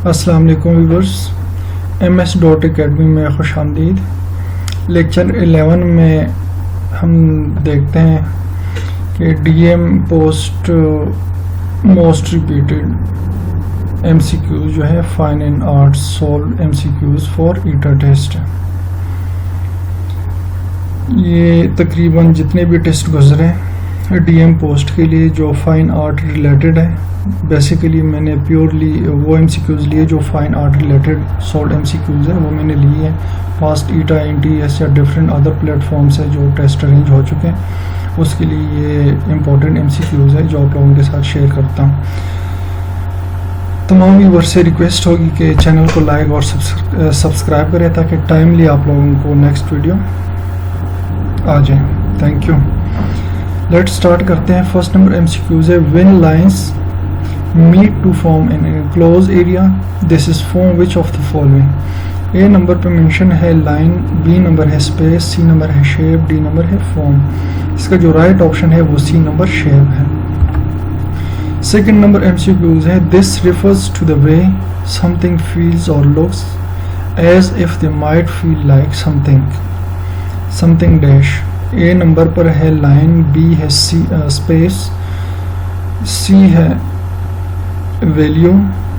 अस्सलाम वालेकुम viewers, MS.Academy में खुश आमदीद। लेक्चर 11 में हम देखते हैं कि DM post most repeated MCQ जो है fine in arts solve MCQs for ईटा टेस्ट। ये तकरीबन जितने भी टेस्ट गुजरे DM पोस्ट के लिए जो फाइन आर्ट रिलेटेड है, बेसिकली मैंने प्योरली वो MCQs लिए जो fine art related solve MCQs है, वो मैंने लिए हैं। पास्ट ईटा NTS या डिफरेंट अदर प्लेटफॉर्म से जो टेस्ट अरेंज हो चुके हैं, उसके लिए ये इम्पोर्टेंट MCQs है जो आप लोगों के साथ शेयर करता हूँ। तमाम व्यूअर्स से रिक्वेस्ट होगी कि चैनल को लाइक और सब्सक्राइब करें ताकि टाइमली आप लोगों को नेक्स्ट वीडियो आ जाए। Thank you. लेट्स स्टार्ट करते हैं। फर्स्ट नंबर MCQs है when lines meet to form an enclosed area, this is form which of the following? A number पे मेंशन है लाइन, B नंबर है स्पेस, C नंबर है shape, D number है form. इसका जो right option है वो C नंबर शेप है। सेकंड नंबर MCQs है this refers to the way something feels or looks as if they might feel like something dash। A number पर है line, B है स्पेस, C है value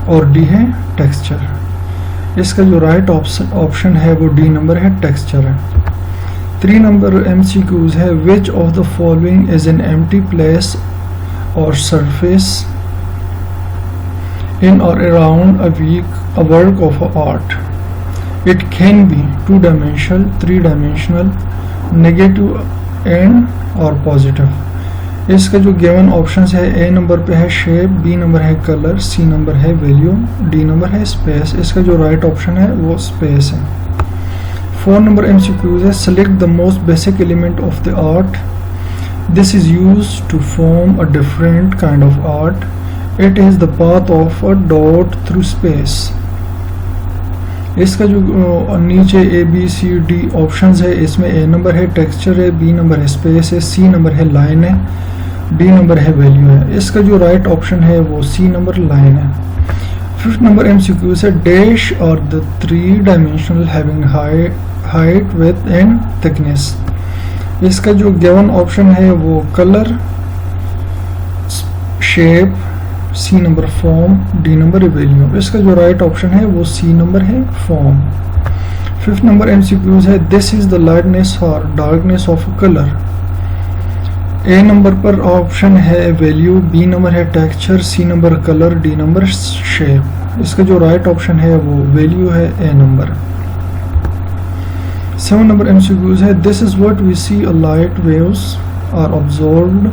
और D है texture. इसका जो राइट ऑप्शन है वो D नंबर है टेक्सचर है। 3 नंबर MCQs है विच of the following is an empty place और सरफेस इन और around a work of art. It can B 2 dimensional, 3 dimensional, negative and और पॉजिटिव। इसका जो गिवन ऑप्शंस है A नंबर पे है शेप, B नंबर है कलर, C नंबर है वैल्यू, D नंबर है स्पेस। इसका जो राइट ऑप्शन है वो स्पेस है। 4 नंबर MCQs है select the most basic element of the art, this is used to form a different kind of art, it is the path of a dot through space. इसका जो नीचे ABCD options है, इसमें A number है texture है, B number है space है, C number है लाइन है, D नंबर है वैल्यू है। इसका जो राइट ऑप्शन है वो C नंबर लाइन है। 5th नंबर MCQ है डैश और the 3 dimensional having height width and thickness. इसका जो गिवन ऑप्शन है वो colour, shape, C number form, D number value. इसका जो राइट ऑप्शन है वो C नंबर है फॉर्म। 5th नंबर MCQs है दिस इज द लाइटनेस और darkness of colour. A number पर ऑप्शन है वैल्यू, B नंबर है texture, C number colour, D number shape. इसका जो राइट ऑप्शन है वो वैल्यू है A नंबर। 7 नंबर MCQs है this is what we see a light waves are observed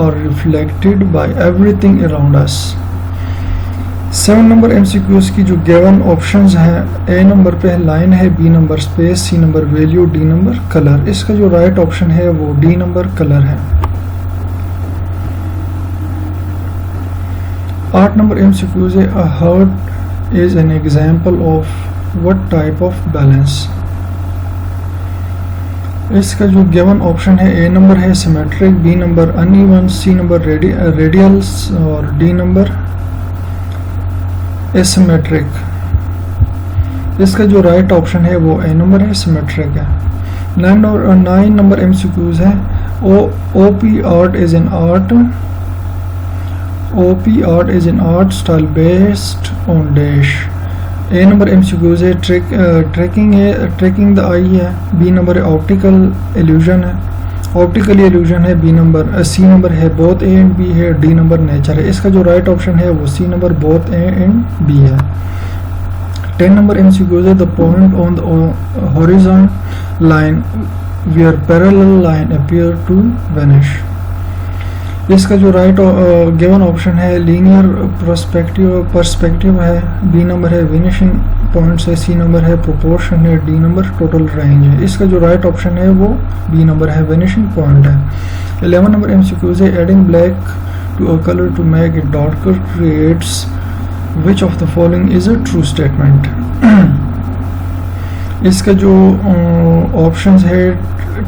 or reflected by everything around us। 7 number MCQs की जो given options हैं, A number पे लाइन है, B number space, C number value, D number colour. इसका जो right option है वो D number colour है। 8 नंबर MCQs है a heart is an example of what type of balance। इसका जो गिवन ऑप्शन है A नंबर है symmetric, B number uneven, C number radials और D नंबर एसिमेट्रिक। इसका जो राइट ऑप्शन है वो A नंबर है सिमेट्रिक है। 9 नंबर MCQs है OP art is an art style based on dash। A number MCQs है ट्रैकिंग द आई है, B नंबर है ऑप्टिकल इल्यूजन है, ऑप्टिकल इल्यूजन है, B नंबर C नंबर है बोथ A एंड B है, D number nature है। इसका जो राइट ऑप्शन है वो C number both A and B है। 10 नंबर MCQs है the point on the horizon line where parallel line appear to vanish. इसका जो राइट गिवन ऑप्शन है लीनियर पर्सपेक्टिव है, B नंबर है वेनिशिंग पॉइंट्स है, C नंबर है proportion है, D नंबर टोटल रेंज है। इसका जो राइट ऑप्शन है वो B नंबर है वेनिशिंग पॉइंट है। 11 नंबर MCQs है adding black to a colour to make it darker creates which of the following is a true statement. इसका जो ऑप्शंस है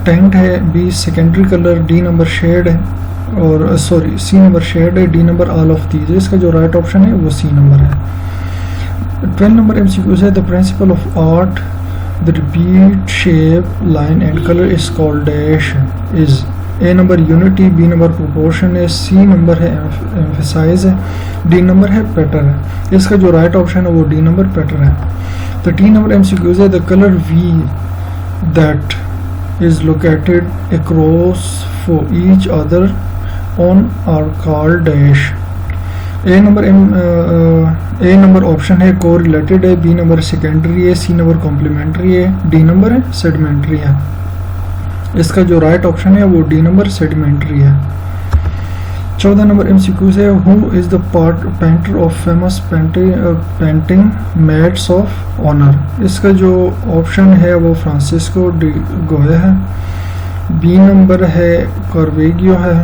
टेंट है, B secondary colour, D number shade है और C number shade है, D number all of these. इसका जो right option है वो C नंबर है। 12 नंबर MCQ है the principle of art the repeat shape line and colour is called dash is A number unity, B number proportion है, C number है emphasize है, D number है pattern है। इसका जो राइट ऑप्शन है वो डी नंबर पैटर्न है। तो 3 नंबर MCQ है the colour we that is located across for each other on are called dash। A number option है कोरिलेटेड है, बी नंबर सेकेंडरी है, सी नंबर कॉम्प्लीमेंट्री है, D number है sedimentary है। इसका जो राइट ऑप्शन है वो डी नंबर सेडिमेंट्री है। 14 नंबर MCQ है who is the painter of famous painting maids of honour. इसका जो ऑप्शन है वो फ्रांसिस्को डी गोया है, बी नंबर है कार्वेगियो है,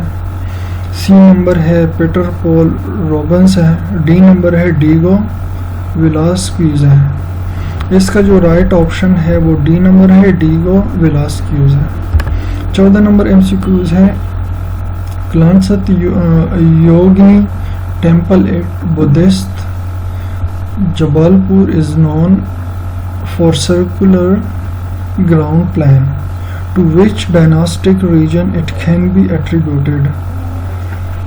सी नंबर है पीटर पॉल रॉबिन्स है, डी नंबर है डीगो वेलास्क्यूज है। इसका जो राइट ऑप्शन है वो डी नंबर है डीगो वेलास्क्यूज है। 14 नंबर MCQ है क्लांसत Yogini temple at Buddhist Jabalpur is known for circular ground plan to which dynastic region it can be attributed.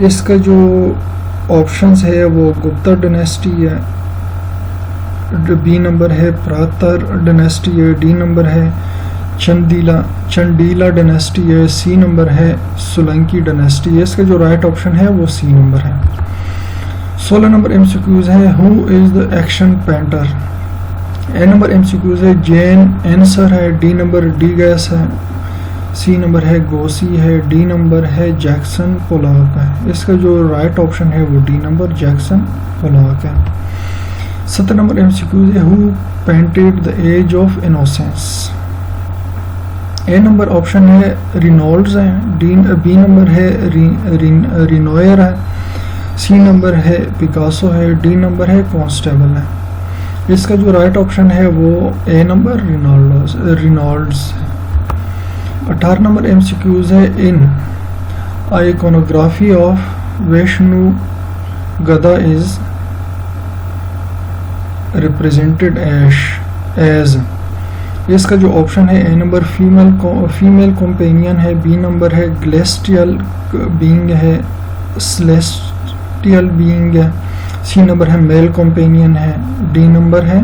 इसका जो ऑप्शंस है वो गुप्ता डायनेस्टी है, बी नंबर है प्रातर डायनेस्टी है, डी नंबर है चंडीला डायनेस्टी है, सी नंबर है सोलंकी डायनेस्टी है। इसका जो राइट ऑप्शन है वो सी नंबर है। 16 नंबर MCQ है who is the action painter. A number MCQ है जेन एंसर है, डी नंबर डी गैस है, सी नंबर है गोसी है, डी नंबर है जैक्सन पोलाक है। इसका जो राइट ऑप्शन है वो डी नंबर जैक्सन पोलाक है। 17 नंबर MCQ है who painted the age of innocence. A number option है रिनोल्ड्स है, बी नंबर है रिनोयर है, सी नंबर है पिकासो है, डी नंबर है कॉन्स्टेबल है। इसका जो राइट ऑप्शन है वो ए नंबर रिनोल्ड्स है। 18 नंबर MCQ है इन आइकोनोग्राफी ऑफ वैष्णु गदा इज रिप्रेजेंटेड एज। इसका जो ऑप्शन है ए नंबर फीमेल कंपेनियन है, बी नंबर है ग्लेस्टियल बीइंग है, सेलेस्टियल बीइंग है, सी नंबर है मेल कंपेनियन है, डी नंबर है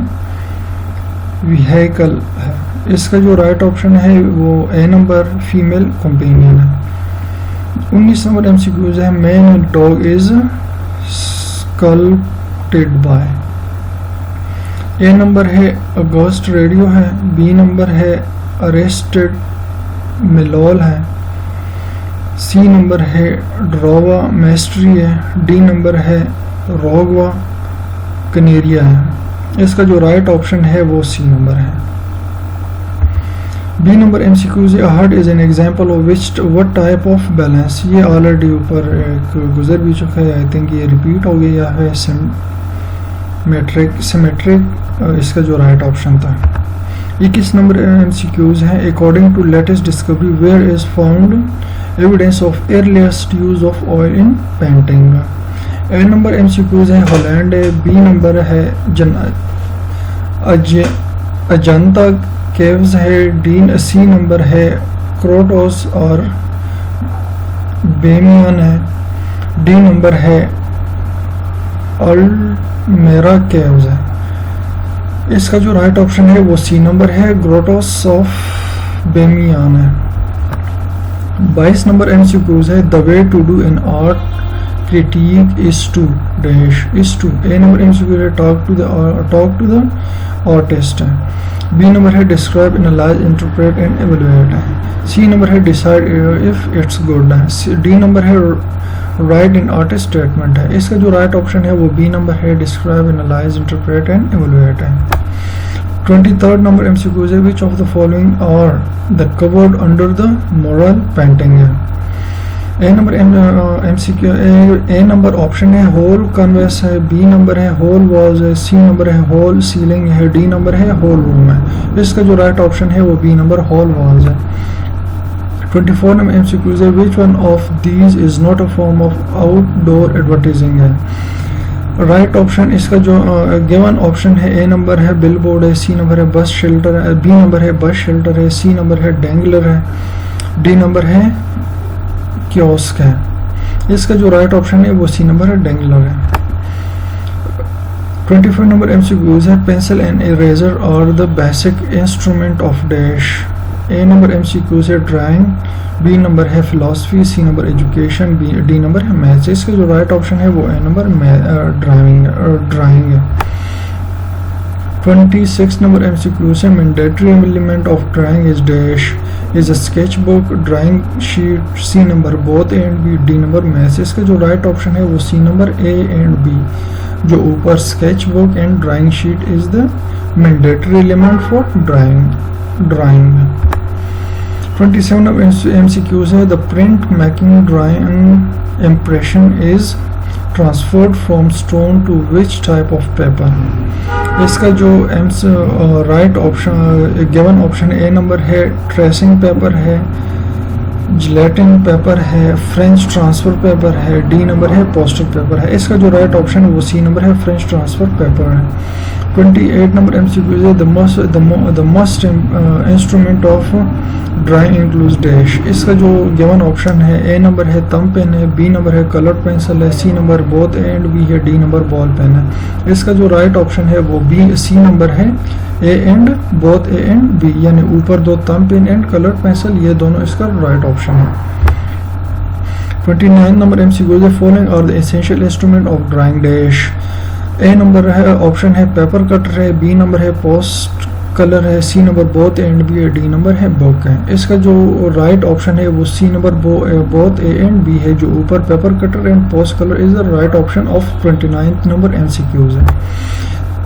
व्हीकल है। इसका जो राइट ऑप्शन है वो ए नंबर फीमेल कंपेनियन है। 19 नंबर MCQ है man dog is sculpted by. A number है अगस्ट रेडियो है, बी नंबर है अरेस्टेड मिलोल है, सी नंबर है ड्रोवा मेस्ट्री है, डी नंबर है रोगवा कनेरिया है। इसका जो राइट ऑप्शन है वो सी नंबर है। बी नंबर MCQ है heard is an example of which what type of balance. ये ऑलरेडी ऊपर एक गुजर भी चुका है, आई थिंक ये रिपीट हो गया है सिमेट्रिक। इसका जो राइट ऑप्शन था। 21 नंबर MCQ है according to latest discovery where is found evidence of earliest use of oil in painting. A number MCQ है हॉलैंड है, बी नंबर है अजंता केव्स है, सी नंबर है क्रोटोस और बेमियन है, डी नंबर है अल्मेरा केव्स है। इसका जो राइट ऑप्शन है वो सी नंबर है ग्रोटोस ऑफ बेमियान है। 22 नंबर MCQ है the way to do in art critique is to dash is to। A number MCQ है talk to the artist है, बी नंबर है describe analyze interpret and evaluate है, C number है decide if it's good है, D number है write in artist statement है। इसका जो राइट ऑप्शन है वो बी नंबर है describe analyze interpret and evaluate है। 23rd नंबर MCQ है which of the following are the covered under the mural painting है। A number MCQ A number option है होल कैनवस है, B number है whole walls है, C number है whole ceiling है, D number है whole room है। इसका जो राइट ऑप्शन है वो बी नंबर होल वॉल्स है। 24 नंबर MCQ है which one of these is not a form of outdoor advertising है। राइट ऑप्शन इसका जो गिवन ऑप्शन है, ए नंबर है बिल बोर्ड है, सी नंबर है बस शेल्टर है, बी नंबर है बस शेल्टर है, सी नंबर है डेंगलर है, डी नंबर है कियोस्क है। इसका जो राइट ऑप्शन है वो सी नंबर है डेंगलर है। 25 नंबर MCQs है, pencil and eraser are the basic instrument of dash. A number MCQs है ड्राइंग, बी नंबर है philosophy, C number education, D number है मैथ्स। इसका जो राइट ऑप्शन है वो ए नंबर ड्राइंग है। 26 नंबर MCQs है, mandatory element of drawing is dash, is a sketch book, drawing sheet, C number both A and B, D number maths. इसका जो right option है वो C number A and B. जो ऊपर sketch book and drawing sheet is the mandatory element for drawing. 27 of MCQs है, the print making drawing impression is transferred from stone to which type of paper। इसका जो right option given option A number है tracing paper है, gelatin paper है, French transfer paper है, D number है poster paper है। इसका जो राइट ऑप्शन है वो सी नंबर है फ्रेंच ट्रांसफर पेपर है। 28 नंबर MCQs है, the most instrument of drawing includes dash. इसका जो गिवन ऑप्शन है, ए नंबर है थंब पेन है, बी नंबर है कलर पेंसिल है, C number both A and B है, डी नंबर बॉल पेन है। इसका जो राइट ऑप्शन है वो सी नंबर है A and both A and B, यानी ऊपर दो thumb pen and colour pencil, ये दोनों इसका राइट ऑप्शन है। 29 नंबर MCQs है, following are the essential instrument of drawing dash. A number है ऑप्शन है पेपर कटर है, बी नंबर है पोस्ट कलर है, C number both A and B है, डी नंबर है बुक है। इसका जो राइट ऑप्शन है वो C number both A and B है। जो ऊपर paper cutter and post colour is the right option of 29th number MCQs है।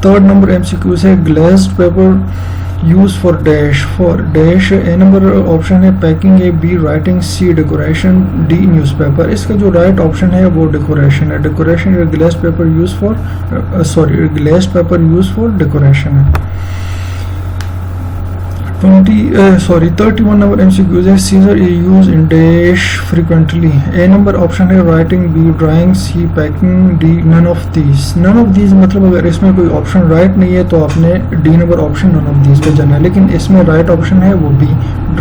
3rd नंबर MCQs है, glazed paper use for dash. For dash A number option है packing है, B writing, C decoration, D newspaper. इसका जो right option है वो decoration है। Decoration glazed paper use for decoration है। 31 नंबर MCQs है, scissor is use in dash frequently. A number option है writing, B drawing, C packing, D none of these. None of these मतलब अगर इसमें कोई ऑप्शन राइट नहीं है तो आपने D number option none of these पे जाना है, लेकिन इसमें राइट ऑप्शन है वो B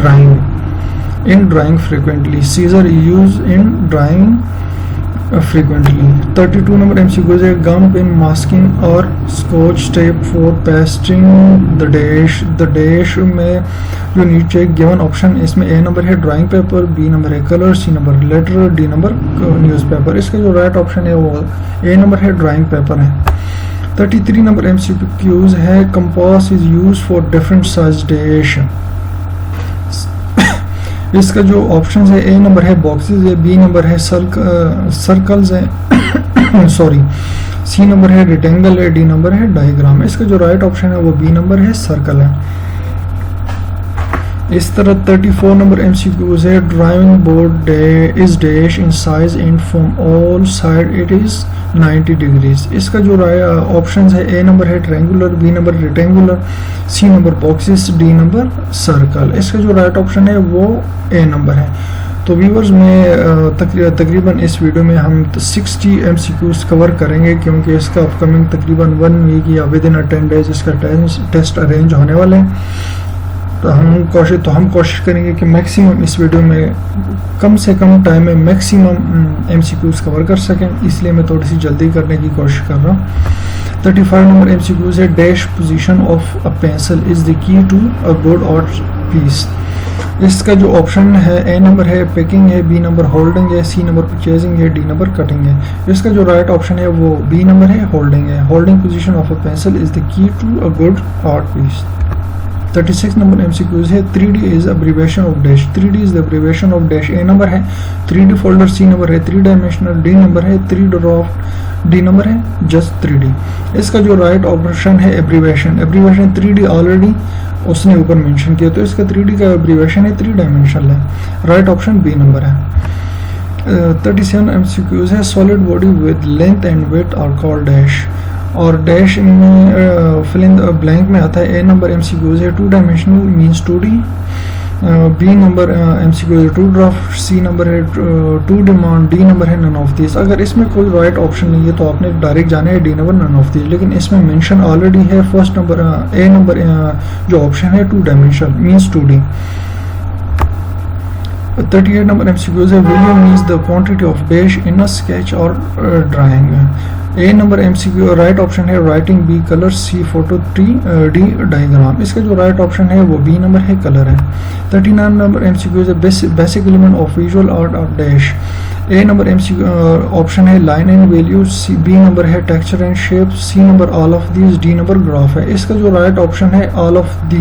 drawing. In drawing frequently, scissor is use in drawing frequently. 32 number MCQs है, गम पेन मास्किंग और scotch tape for pasting the dash. The dash में जो नीचे गिवन ऑप्शन इसमें ए नंबर है ड्राइंग पेपर, बी नंबर है colour, C number letter, D number newspaper. इसका जो राइट ऑप्शन है वो ए नंबर है ड्राइंग पेपर है। 33 नंबर MCQs है, compass is use for different size dash. इसका जो ऑप्शन है, ए नंबर है बॉक्सेस है, बी नंबर है सर्कल्स है सी नंबर है रेक्टेंगल है, डी नंबर है डायग्राम। इसका जो राइट ऑप्शन है वो बी नंबर है सर्कल है। इस तरह 34 नंबर MCQs है, drawing board is dash in size and from all side it is 90 degrees. इसका जो ऑप्शन है, ए नंबर है triangular, B number rectangular, C number boxes, D number circle. इसका जो राइट ऑप्शन है वो ए नंबर है। तो व्यूअर्स में तकरीबन इस वीडियो में हम 60 MCQs कवर करेंगे, क्योंकि इसका अपकमिंग तकरीबन 1 वीक या विद इन 10 डेज इसका टेस्ट अरेंज होने वाले हैं। तो हम कोशिश करेंगे कि मैक्सिमम इस वीडियो में कम से कम टाइम में मैक्सिमम MCQs कवर कर सकें, इसलिए मैं थोड़ी सी जल्दी करने की कोशिश कर रहा हूँ। 35 नंबर MCQs है, dash position of a pencil is the key to a good art piece. इसका जो ऑप्शन है, ए नंबर है पिकिंग है, बी नंबर होल्डिंग है, सी नंबर परचेजिंग है, डी नंबर कटिंग है। इसका जो राइट ऑप्शन है वो बी नंबर है होल्डिंग है। Holding position of a pencil is the key to a good art piece. 36 number MCQs है, 3D is abbreviation of dash. 3D is the abbreviation of dash. A number है 3D folder, सी number है 3 dimensional, D number है 3 draft, D number है just 3D। इसका जो right option है abbreviation 3D already उसने ऊपर मेंशन किया, तो इसका 3D का एब्रीविएशन है 3 डायमेंशनल है। राइट ऑप्शन बी नंबर है। 37 MCQs है, solid body with length and width are called dash. और डैश में फिल इन द ब्लैंक में आता है। ए नंबर MCQs है, 2 dimensional means 2D, B number MCQ है टू ड्राफ्ट, सी नंबर है टू डिमांड, डी नंबर है none of this. अगर इसमें कोई राइट ऑप्शन नहीं है तो आपने डायरेक्ट जाना है D number none of this, लेकिन इसमें मेंशन ऑलरेडी है फर्स्ट नंबर ए नंबर जो ऑप्शन है two dimensional means 2D। 38 number MCQ है volume means the quantity of dash in a sketch or drawing। A number MCQ right option है writing, B colour, सी photo, D diagram. इसका जो right option है वो B number है colour है। 39 number MCQ है basic element of visual art और dash. A number MCQ option है line and value, C B number है texture and shape, C number all of these, D number graph है। इसका जो right option है all of the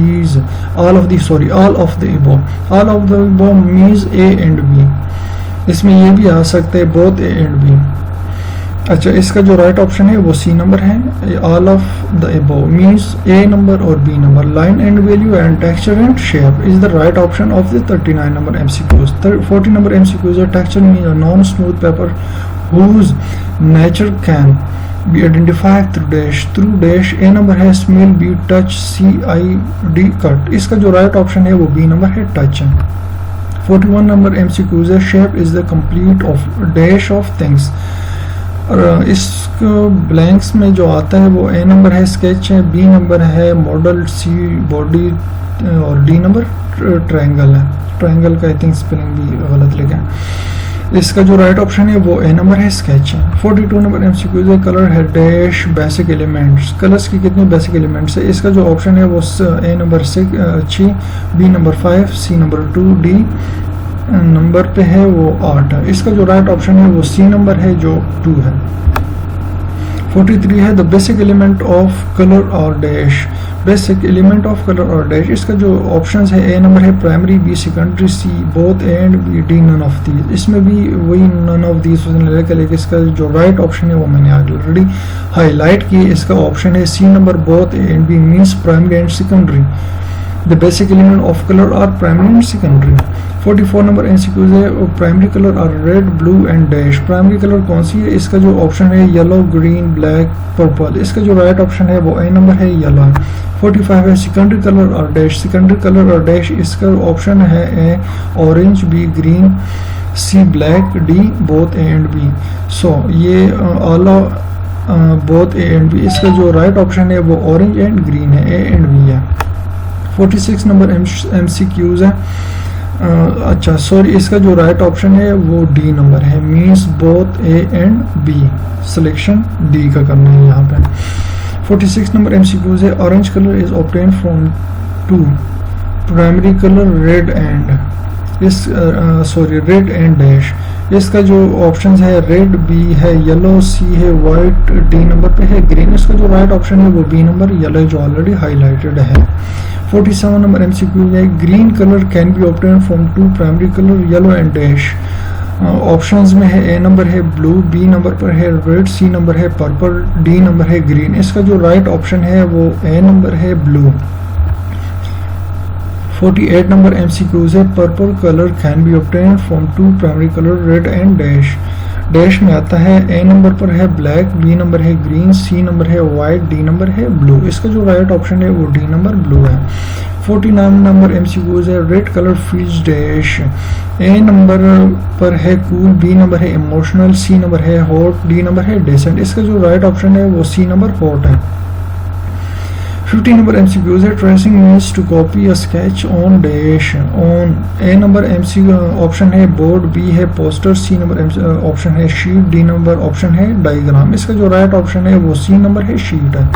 above. All of the above means A and B. इसमें ये भी आ सकते हैं बोथ ए एंड बी। अच्छा, इसका जो राइट ऑप्शन है वो सी नंबर है। All of the above means A number और B number. Line and value and texture and shape is the right option of the 39 number MCQs। 40 number MCQs है texture means a non smooth paper whose nature can be identified through dash. Through dash A number है smell, B touch, C eye D cut. इसका जो right option है वो B number है touch है। 41 number MCQs है shape is the complete of dash of things. और इस ब्लैंक्स में जो आता है वो ए नंबर है स्केच है, बी नंबर है मॉडल, सी बॉडी और डी नंबर ट्रायंगल है। ट्रायंगल का आई थिंक स्पेलिंग भी गलत लिखा है। इसका जो राइट ऑप्शन है वो ए नंबर है स्केच है। 42 नंबर MCQ है कलर है डैश बेसिक एलिमेंट्स। कलर्स की कितने बेसिक एलिमेंट्स है? इसका जो ऑप्शन है वो A number 6, B number 5, C number 2, D number पे है वो 8 है। इसका जो राइट ऑप्शन है वो सी नंबर है जो 2 है। 43 है the basic element of colour और dash. Basic element of colour और डैश। इसका जो ऑप्शंस है ए नंबर है primary, B secondary, C both and B D none of these. इसमें भी वही नन ऑफ दीज लेकिन इसका जो राइट ऑप्शन है वो मैंने ऑलरेडी हाईलाइट की। इसका ऑप्शन है C number both A and B means primary and secondary. The basic element of color are primary and secondary। 44 number MCQ है प्राइमरी कलर और red, blue and dash. Primary colour कौन सी है? इसका जो option है yellow, green, black, purple. इसका जो right option है वो ए नंबर है येलो है। 45 है सेकेंडरी कलर और डैश। सेकेंडरी कलर और डैश इसका ऑप्शन है A orange, B green, C black, D both A and B. So ये all both A and B. इसका जो राइट ऑप्शन है वो ऑरेंज एंड ग्रीन है, ए एंड बी है। 46 नंबर MCQs है अच्छा सॉरी इसका जो राइट ऑप्शन है वो डी नंबर है means both A and B. Selection D का करना है यहाँ पे। 46 नंबर MCQs है orange colour is obtain from 2 primary colour red and red and dash. इसका जो ऑप्शन है रेड, बी है येलो, सी है वाइट, डी नंबर पे है ग्रीन। इसका जो राइट ऑप्शन है वो बी नंबर येलो जो ऑलरेडी हाईलाइटेड है। 47 नंबर MCQ है green colour can be obtain from 2 primary colour yellow and dash. Options में है ए नंबर है ब्लू, बी नंबर पर है रेड, सी नंबर है पर्पल, डी नंबर है ग्रीन। इसका जो राइट ऑप्शन है वो ए नंबर है ब्लू। 48 नंबर MCQs है purple colour can be obtain from 2 primary colour red and dash. Dash में आता है ए नंबर पर है ब्लैक, बी नंबर है ग्रीन, सी नंबर है वाइट, डी नंबर है ब्लू। इसका जो राइट ऑप्शन है वो डी नंबर ब्लू है। 49 नंबर MCQs है red colour feels dash. A number पर है कूल, बी नंबर है इमोशनल, सी नंबर है हॉट, डी नंबर है डिसेंट। इसका जो राइट ऑप्शन है वो सी नंबर हॉट है। 50 नंबर MCQs है tracing means to copy a sketch on dash on. A number MCQ option है बोर्ड, बी है पोस्टर, सी नंबर ऑप्शन है शीट, डी नंबर ऑप्शन है डायग्राम। इसका जो राइट ऑप्शन है वो सी नंबर है शीट है।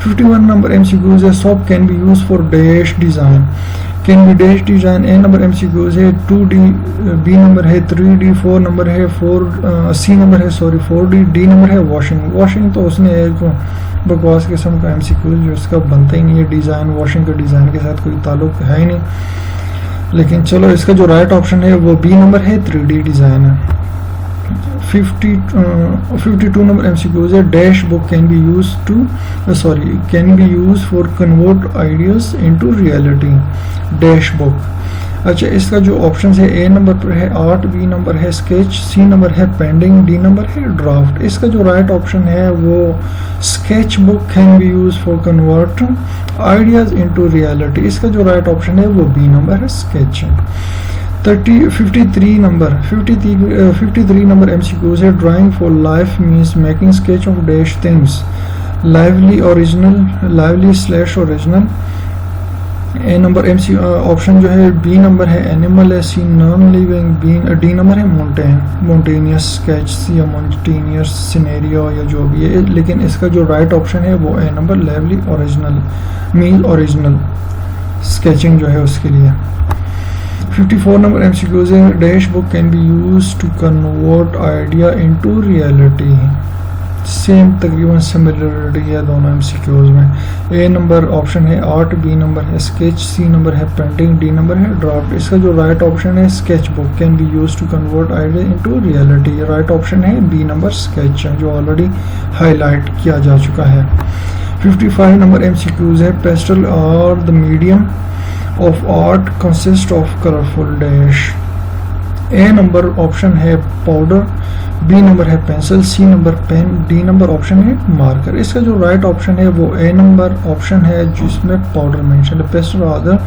51 नंबर MCQs है shop can be use for dash design can be dash design. A number MCQs है 2D, बी नंबर है 3D, 4 नंबर है 4 नंबर है 4D, डी नंबर है वॉशिंग। वॉशिंग तो उसने एक बकवास किस्म का MCQ जो इसका बनता ही नहीं है। डिज़ाइन वॉशिंग का डिज़ाइन के साथ कोई ताल्लुक है ही नहीं। लेकिन चलो इसका जो राइट ऑप्शन है वो बी नंबर है 3D डिज़ाइन है। 52 नंबर MCQs है dash book can be use for convert ideas into reality. Dash book अच्छा, इसका जो ऑप्शन है ए नंबर पर है आर्ट, बी नंबर है स्केच, सी नंबर है पेंडिंग, डी नंबर है ड्राफ्ट। इसका जो राइट ऑप्शन है वो sketch book can be use for convert ideas into reality. इसका जो राइट ऑप्शन है वो बी नंबर है स्केच। 53 नंबर MCQs है drawing for life means making sketch of dash things, lively slash original. A number option जो है B number है animal है, सी नॉन लिविंग, डी नंबर है मोन्टेनियस स्केच या मोन्टेनियस सिनेरियो या जो भी है, लेकिन इसका जो राइट ऑप्शन है वो A number lively original mean original sketching जो है उसके लिए। 54 नंबर MCQs है dash book can be use to convert idea into reality. Same तकरीबन सिमिलरिटी है दोनों MCQs में। ए नंबर ऑप्शन है आर्ट, बी नंबर है स्केच, सी नंबर है पेंटिंग, डी नंबर है ड्राफ्ट। इसका जो राइट ऑप्शन है sketch book can be use to convert idea into reality. Right option है बी नंबर स्केच जो ऑलरेडी हाईलाइट किया जा चुका है। 55 नंबर MCQs है pastel are the medium of art consist of colourful dash. A number option है powder, B number है pencil, C number pen, D number option है मार्कर। इसका जो राइट ऑप्शन है वो ए नंबर ऑप्शन है जिसमें पाउडर मेंशन है। Pastel are the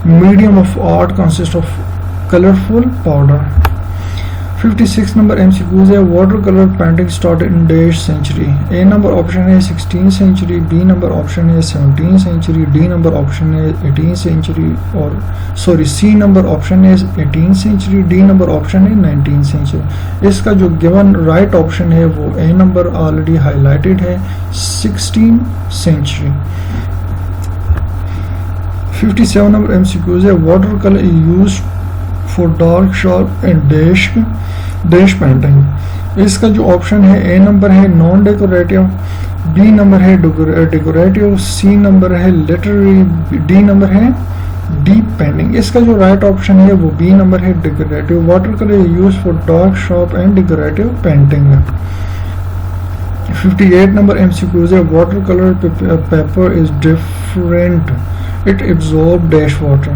medium of art consist of colourful powder. 56 number MCQs है water colour painting started in dash century. A number option है 16th century, B number option है 17th century, D number option है 18th century और सी number option है 18th century, D number option है 19th century. इसका जो given right option है वो ए नंबर ऑलरेडी हाईलाइटेड है 16th सेंचुरी। 57 नंबर MCQs है water colour use for dark sharp and dash painting. इसका जो ऑप्शन है ए नंबर है नॉन डेकोरेटिव, बी नंबर है डेकोरेटिव, सी नंबर है लिटरेरी, डी नंबर है डीप पेंटिंग। इसका जो राइट ऑप्शन है वो बी नंबर है decorative. Water colour use for dark sharp and decorative painting. 58 number MCQs है water colour paper is different, it absorb dash water,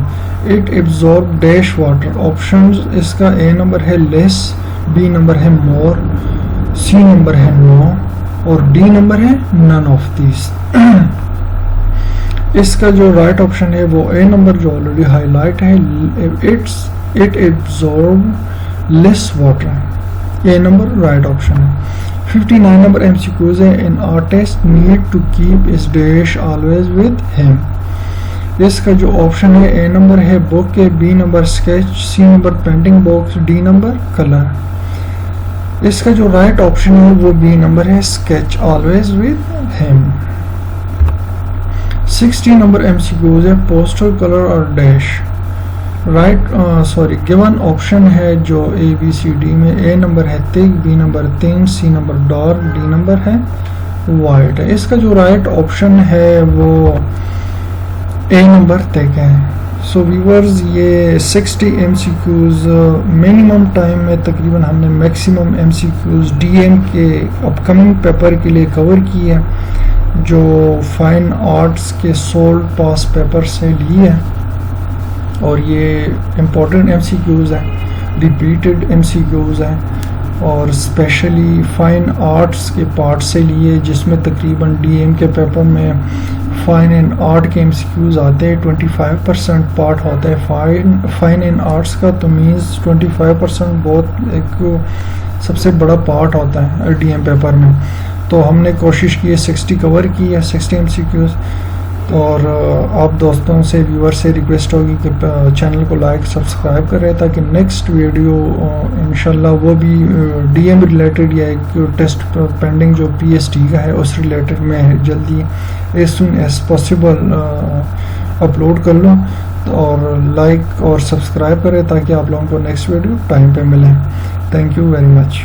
it absorb dash water. Options इसका A number है less, B number है more, C number है no और D number है none of this. इसका जो right option है वो ए नंबर जो ऑलरेडी हाईलाइट है it absorb less water. A number right option है। 59 नंबर MCQs है an artist need to keep is dash always with him. इसका जो ऑप्शन है ए नंबर है बुक के, B number sketch, C number painting box, D number colour. इसका जो right option है वो बी नंबर है sketch always with him. 60 number MCQs है पोस्टर कलर और डैश। गिवन ऑप्शन है जो ABCD में ए नंबर है thick, B number thin, C number dark, D number है वाइट है। इसका जो राइट ऑप्शन है वो ए नंबर थिक है। सो व्यूअर्स ये 60 MCQs मिनिमम टाइम में तकरीबन हमने मैक्सिमम MCQs DM के अपकमिंग पेपर के लिए कवर किए हैं जो फाइन आर्ट्स के सोल्ड पास पेपर से लिए हैं और ये इम्पोर्टेंट MCQs हैं, रिपीटेड MCQs हैं और स्पेशली फाइन आर्ट्स के पार्ट से लिए जिसमें तकरीबन DM के पेपर में फाइन एंड आर्ट के MCQs आते हैं। 25% पार्ट होता है फाइन एंड आर्ट्स का, तो मीन्स 25% बहुत एक सबसे बड़ा पार्ट होता है DM पेपर में। तो हमने कोशिश की है 60 कवर की है 60 MCQs। और आप दोस्तों से व्यूअर से रिक्वेस्ट होगी कि चैनल को लाइक सब्सक्राइब करें ताकि नेक्स्ट वीडियो इंशाल्लाह वो भी DM रिलेटेड या एक टेस्ट पेंडिंग जो PST का है उस रिलेटेड मैं जल्दी as soon as possible upload कर लूँ। और लाइक और सब्सक्राइब करें ताकि आप लोगों को नेक्स्ट वीडियो टाइम पे मिले। Thank you very much.